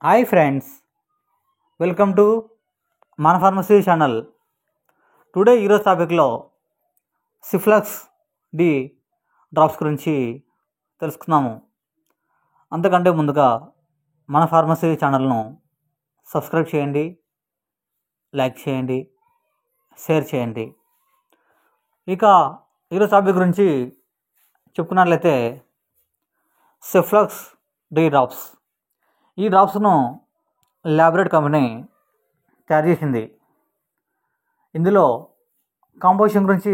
Hi friends, welcome to మన pharmacy channel. ఈరోజు టాపిక్లో సిఫ్లక్స్ డి డ్రాప్స్ గురించి తెలుసుకుందాము. అంతకంటే ముందుగా మన ఫార్మసీ ఛానల్ను సబ్స్క్రైబ్ చేయండి, లైక్ చేయండి, షేర్ చేయండి. ఇక ఈరోజు టాపిక్ గురించి చెప్పుకున్నట్లయితే సిఫ్లక్స్ డి డ్రాప్స్. ఈ డ్రాప్స్ను ల్యాబ్రేట్ కంపెనీ తయారు చేసింది. ఇందులో కాంపోజిషన్ గురించి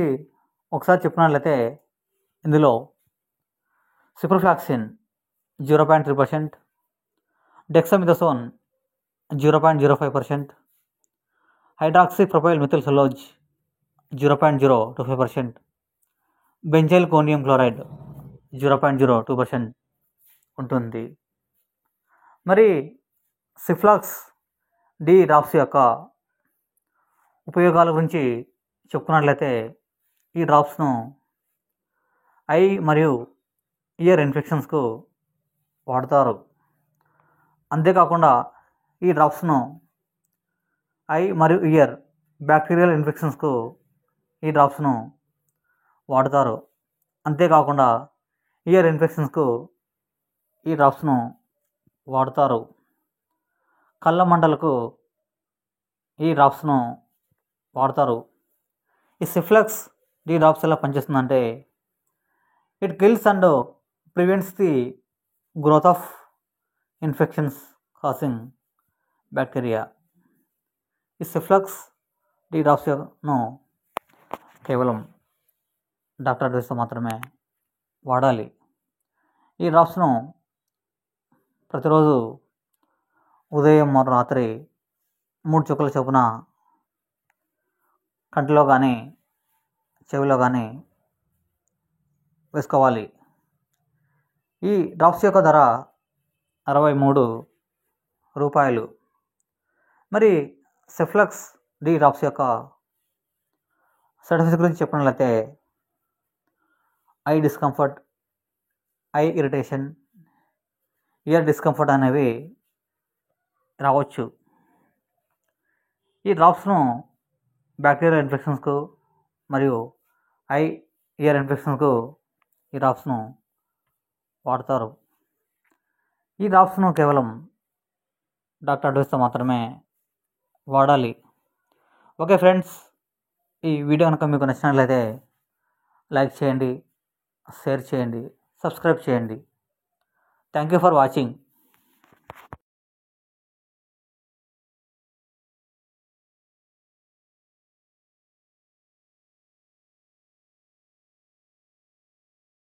ఒకసారి చెప్పుకున్నట్లయితే ఇందులో ciprofloxacin 0.3%, dexamethasone 0.05%, hydroxy propyl methyl cellulose 0.025%, benzalkonium chloride 0.02% ఉంటుంది. మరి సిఫ్లాక్స్ డి డ్రాప్స్ యొక్క ఉపయోగాల గురించి చెప్పుకున్నట్లయితే ఈ డ్రాప్స్ను ఐ మరియు ఇయర్ ఇన్ఫెక్షన్స్కు వాడతారు. అంతేకాకుండా ఈ డ్రాప్స్ను ఐ మరియు ఇయర్ బ్యాక్టీరియల్ ఇన్ఫెక్షన్స్కు ఈ డ్రాప్స్ను వాడతారు. అంతేకాకుండా ఇయర్ ఇన్ఫెక్షన్స్కు ఈ డ్రాప్స్ను వాడతారు. కళ్ళ మంటలకు ఈ డ్రాప్స్ను వాడతారు. ఈ సిఫ్లక్స్ డి డ్రాప్స్ ఎలా పనిచేస్తుందంటే it kills and prevents the growth of infections causing bacteria. ఈ సిఫ్లక్స్ డి డ్రాప్స్ను కేవలం డాక్టర్ అడ్వైస్తో మాత్రమే వాడాలి. ఈ డ్రాప్స్ను ప్రతిరోజు ఉదయం మరియు రాత్రి 3 చుక్కల చొప్పున కంటిలో కానీ చెవిలో కానీ వేసుకోవాలి. ఈ డ్రాప్స్ యొక్క ధర 63 రూపాయలు. మరి సిఫ్లక్స్ డి డ్రాప్స్ యొక్క సైడ్ ఎఫెక్ట్స్ గురించి చెప్పినట్లయితే I discomfort, I irritation, year discomfort అనేవి రావచ్చు. ఈ డ్రాప్స్ను బ్యాక్టీరియల్ ఇన్ఫెక్షన్స్కు మరియు ఐ ఇయర్ ఇన్ఫెక్షన్స్కు ఈ డ్రాప్స్ను వాడతారు. ఈ డ్రాప్స్ను కేవలం డాక్టర్ అడ్వైస్తో మాత్రమే వాడాలి. ఓకే ఫ్రెండ్స్, ఈ వీడియో కనుక మీకు నచ్చినట్లయితే లైక్ చేయండి, షేర్ చేయండి, సబ్స్క్రైబ్ చేయండి. Thank you for watching.